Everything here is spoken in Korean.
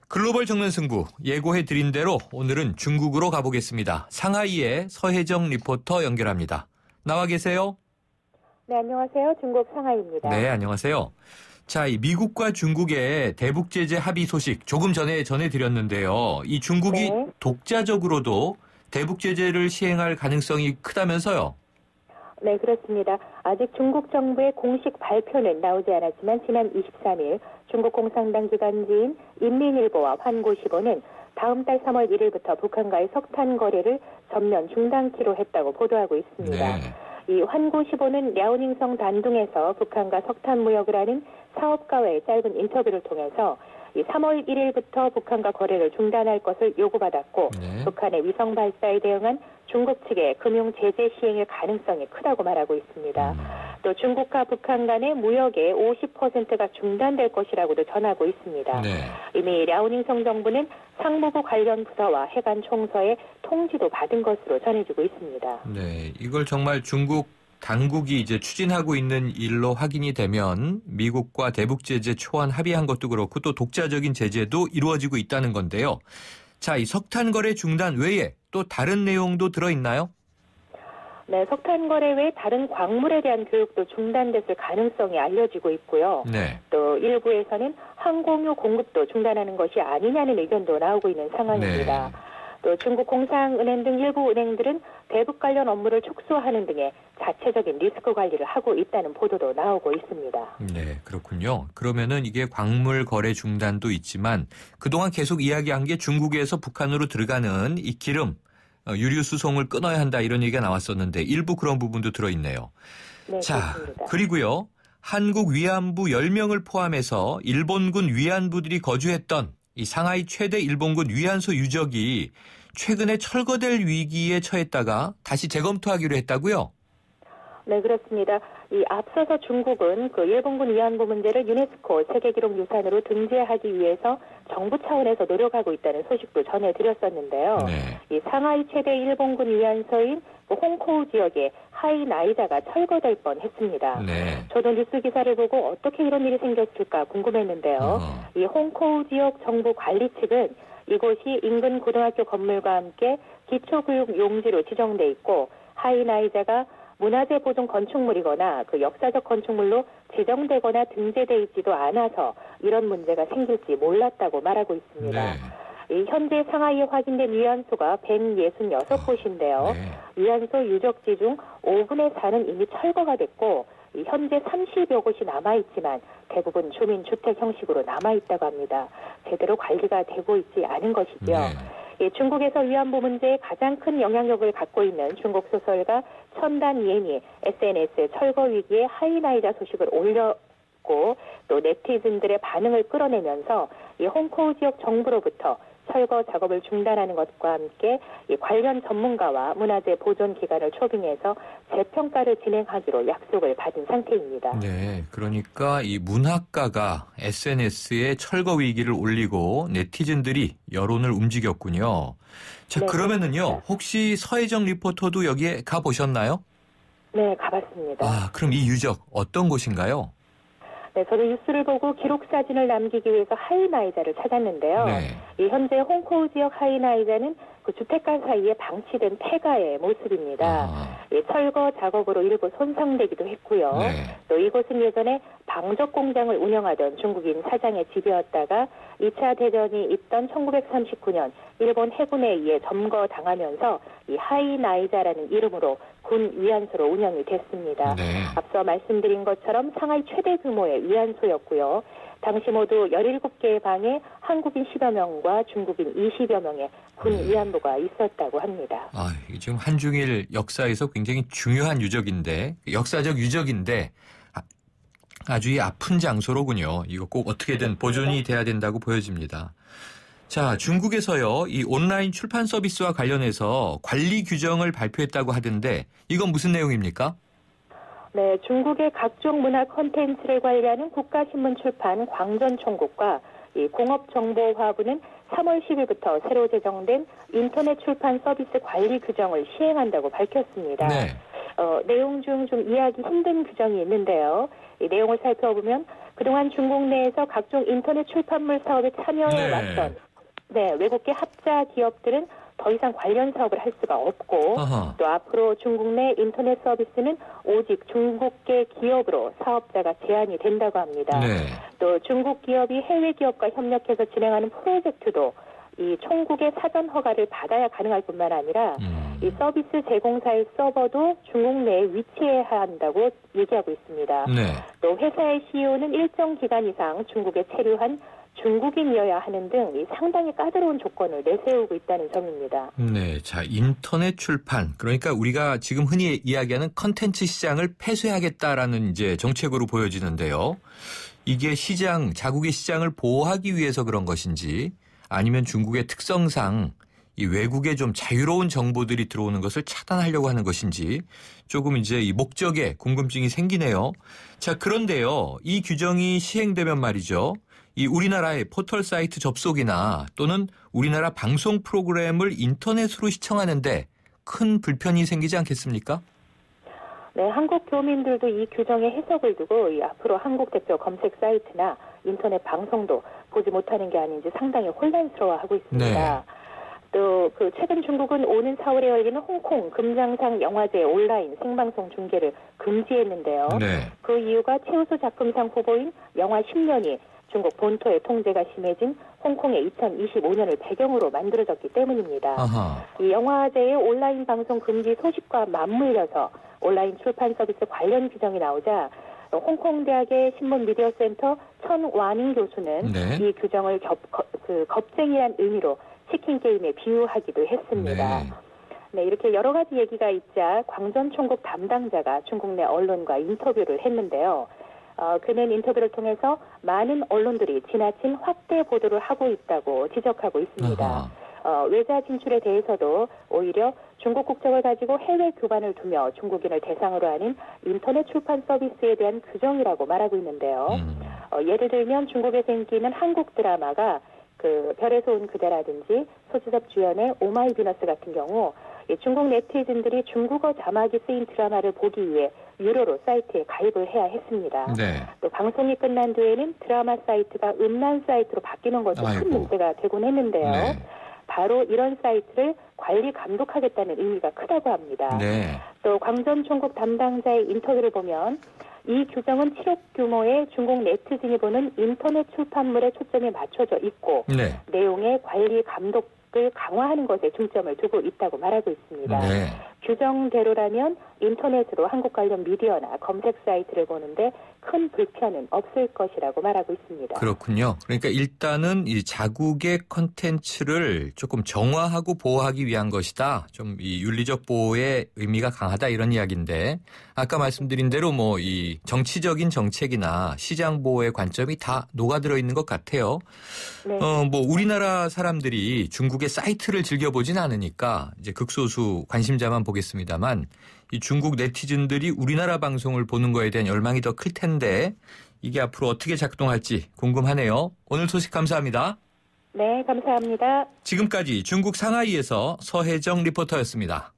글로벌 정면 승부 예고해 드린 대로 오늘은 중국으로 가보겠습니다. 상하이의 서혜정 리포터 연결합니다. 나와 계세요? 네, 안녕하세요. 중국 상하이입니다. 네, 안녕하세요. 자, 이 미국과 중국의 대북 제재 합의 소식 조금 전에 전해드렸는데요. 이 중국이 네. 독자적으로도 대북 제재를 시행할 가능성이 크다면서요? 네, 그렇습니다. 아직 중국 정부의 공식 발표는 나오지 않았지만 지난 23일 중국 공산당 기관지인 인민일보와 환구시보는 다음 달 3월 1일부터 북한과의 석탄 거래를 전면 중단키로 했다고 보도하고 있습니다. 네. 이 환구시보는 랴오닝성 단둥에서 북한과 석탄 무역을 하는 사업가와의 짧은 인터뷰를 통해서 이 3월 1일부터 북한과 거래를 중단할 것을 요구받았고 네. 북한의 위성 발사에 대응한 중국 측의 금융 제재 시행의 가능성이 크다고 말하고 있습니다. 또 중국과 북한 간의 무역의 50%가 중단될 것이라고도 전하고 있습니다. 네. 이미 랴오닝성 정부는 상무부 관련 부서와 해관 총서의 통지도 받은 것으로 전해지고 있습니다. 네, 이걸 정말 중국 당국이 이제 추진하고 있는 일로 확인이 되면 미국과 대북 제재 초안 합의한 것도 그렇고 또 독자적인 제재도 이루어지고 있다는 건데요. 자, 이 석탄 거래 중단 외에 또 다른 내용도 들어있나요? 네, 석탄 거래 외에 다른 광물에 대한 교육도 중단됐을 가능성이 알려지고 있고요. 네. 또 일부에서는 항공유 공급도 중단하는 것이 아니냐는 의견도 나오고 있는 상황입니다. 네. 또 중국 공상은행 등 일부 은행들은 대북 관련 업무를 축소하는 등의 자체적인 리스크 관리를 하고 있다는 보도도 나오고 있습니다. 네, 그렇군요. 그러면은 이게 광물 거래 중단도 있지만 그동안 계속 이야기한 게 중국에서 북한으로 들어가는 이 기름, 유류 수송을 끊어야 한다 이런 얘기가 나왔었는데 일부 그런 부분도 들어있네요. 네, 자, 그렇습니다. 그리고요. 한국 위안부 10명을 포함해서 일본군 위안부들이 거주했던 이 상하이 최대 일본군 위안소 유적이 최근에 철거될 위기에 처했다가 다시 재검토하기로 했다고요? 네, 그렇습니다. 이 앞서서 중국은 그 일본군 위안부 문제를 유네스코 세계기록유산으로 등재하기 위해서 정부 차원에서 노력하고 있다는 소식도 전해드렸었는데요. 네. 이 상하이 최대 일본군 위안소인 그 홍코우 지역의 하이나이자가 철거될 뻔했습니다. 네. 저도 뉴스 기사를 보고 어떻게 이런 일이 생겼을까 궁금했는데요. 이 홍코우 지역 정부 관리 측은 이곳이 인근 고등학교 건물과 함께 기초교육 용지로 지정돼 있고 하이나이자가 문화재 보존 건축물이거나 그 역사적 건축물로 지정되거나 등재돼 있지도 않아서 이런 문제가 생길지 몰랐다고 말하고 있습니다. 네. 이 현재 상하이에 확인된 위안소가 166곳인데요. 네. 위안소 유적지 중 5분의 4는 이미 철거가 됐고 이 현재 30여 곳이 남아있지만 대부분 주민주택 형식으로 남아있다고 합니다. 제대로 관리가 되고 있지 않은 것이죠. 네. 예, 중국에서 위안부 문제에 가장 큰 영향력을 갖고 있는 중국 소설가 천단 이엔이 SNS에 철거 위기에 하이나이자 소식을 올렸고 또 네티즌들의 반응을 끌어내면서 이 홍코우 지역 정부로부터 철거 작업을 중단하는 것과 함께 이 관련 전문가와 문화재 보존 기관을 초빙해서 재평가를 진행하기로 약속을 받은 상태입니다. 네, 그러니까 이 문학가가 SNS에 철거 위기를 올리고 네티즌들이 여론을 움직였군요. 자, 네, 그러면은요, 그렇습니다. 혹시 서혜정 리포터도 여기에 가보셨나요? 네, 가봤습니다. 아, 그럼 이 유적 어떤 곳인가요? 네, 저도 뉴스를 보고 기록 사진을 남기기 위해서 하이나이자를 찾았는데요. 네. 이 현재 홍코우 지역 하이나이자는 그 주택가 사이에 방치된 폐가의 모습입니다. 아. 이 철거 작업으로 일부 손상되기도 했고요. 네. 또 이곳은 예전에 방적 공장을 운영하던 중국인 사장의 집이었다가 2차 대전이 있던 1939년 일본 해군에 의해 점거당하면서 이 하이나이자라는 이름으로 군 위안소로 운영이 됐습니다. 네. 앞서 말씀드린 것처럼 상하이 최대 규모의 위안소였고요. 당시 모두 17개의 방에 한국인 10여 명과 중국인 20여 명의 군 위안부가 있었다고 합니다. 아, 이게 지금 한중일 역사에서 굉장히 중요한 유적인데, 역사적 유적인데, 아주 이 아픈 장소로군요. 이거 꼭 어떻게든 보존이 돼야 된다고 보여집니다. 자, 중국에서요, 이 온라인 출판 서비스와 관련해서 관리 규정을 발표했다고 하던데, 이건 무슨 내용입니까? 네, 중국의 각종 문화 콘텐츠를 관리하는 국가신문 출판 광전총국과 이 공업정보화부는 3월 10일부터 새로 제정된 인터넷 출판 서비스 관리 규정을 시행한다고 밝혔습니다. 네. 내용 중 좀 이해하기 힘든 규정이 있는데요. 이 내용을 살펴보면 그동안 중국 내에서 각종 인터넷 출판물 사업에 참여해왔던 외국계 합자 기업들은 더 이상 관련 사업을 할 수가 없고 또 앞으로 중국 내 인터넷 서비스는 오직 중국계 기업으로 사업자가 제한이 된다고 합니다. 또 중국 기업이 해외 기업과 협력해서 진행하는 프로젝트도 이 총국의 사전 허가를 받아야 가능할 뿐만 아니라 이 서비스 제공사의 서버도 중국 내에 위치해야 한다고 얘기하고 있습니다. 또 회사의 CEO는 일정 기간 이상 중국에 체류한 중국인이어야 하는 등 상당히 까다로운 조건을 내세우고 있다는 점입니다. 네, 자 인터넷 출판 그러니까 우리가 지금 흔히 이야기하는 컨텐츠 시장을 폐쇄하겠다라는 이제 정책으로 보여지는데요. 이게 자국의 시장을 보호하기 위해서 그런 것인지 아니면 중국의 특성상 이 외국에 좀 자유로운 정보들이 들어오는 것을 차단하려고 하는 것인지 조금 이제 이 목적에 궁금증이 생기네요. 자 그런데요, 이 규정이 시행되면 말이죠. 이 우리나라의 포털 사이트 접속이나 또는 우리나라 방송 프로그램을 인터넷으로 시청하는데 큰 불편이 생기지 않겠습니까? 네, 한국 교민들도 이 규정의 해석을 두고 앞으로 한국 대표 검색 사이트나 인터넷 방송도 보지 못하는 게 아닌지 상당히 혼란스러워하고 있습니다. 또 최근 중국은 오는 4월에 열리는 홍콩 금장상 영화제 온라인 생방송 중계를 금지했는데요. 그 이유가 최우수 작품상 후보인 영화 10년이 중국 본토의 통제가 심해진 홍콩의 2025년을 배경으로 만들어졌기 때문입니다. 이 영화제의 온라인 방송 금지 소식과 맞물려서 온라인 출판 서비스 관련 규정이 나오자 홍콩 대학의 신문 미디어 센터 천완잉 교수는 이 규정을 겁쟁이란 의미로 치킨 게임에 비유하기도 했습니다. 네, 이렇게 여러 가지 얘기가 있자 광전 총국 담당자가 중국 내 언론과 인터뷰를 했는데요. 그는 인터뷰를 통해서 많은 언론들이 지나친 확대 보도를 하고 있다고 지적하고 있습니다. 외자 진출에 대해서도 오히려 중국 국적을 가지고 해외 교반을 두며 중국인을 대상으로 하는 인터넷 출판 서비스에 대한 규정이라고 말하고 있는데요. 예를 들면 중국에 생기는 한국 드라마가 별에서 온 그대라든지 소지섭 주연의 오마이 비너스 같은 경우 중국 네티즌들이 중국어 자막이 쓰인 드라마를 보기 위해 유료로 사이트에 가입을 해야 했습니다. 또 방송이 끝난 뒤에는 드라마 사이트가 음란 사이트로 바뀌는 것도 큰 문제가 되곤 했는데요. 바로 이런 사이트를 관리 감독하겠다는 의미가 크다고 합니다. 또 광전 총국 담당자의 인터뷰를 보면 이 규정은 7억 규모의 중국 네티즌이 보는 인터넷 출판물에 초점이 맞춰져 있고 내용의 관리 감독을 강화하는 것에 중점을 두고 있다고 말하고 있습니다. 규정대로라면 인터넷으로 한국 관련 미디어나 검색 사이트를 보는데 큰 불편은 없을 것이라고 말하고 있습니다. 그렇군요. 그러니까 일단은 이 자국의 콘텐츠를 조금 정화하고 보호하기 위한 것이다. 좀 이 윤리적 보호의 의미가 강하다 이런 이야기인데 아까 말씀드린 대로 뭐 이 정치적인 정책이나 시장 보호의 관점이 다 녹아들어 있는 것 같아요. 뭐 우리나라 사람들이 중국의 사이트를 즐겨보진 않으니까 이제 극소수 관심자만 보겠습니다만 이 중국 네티즌들이 우리나라 방송을 보는 거에 대한 열망이 더 클 텐데 이게 앞으로 어떻게 작동할지 궁금하네요. 오늘 소식 감사합니다. 네, 감사합니다. 지금까지 중국 상하이에서 서혜정 리포터였습니다.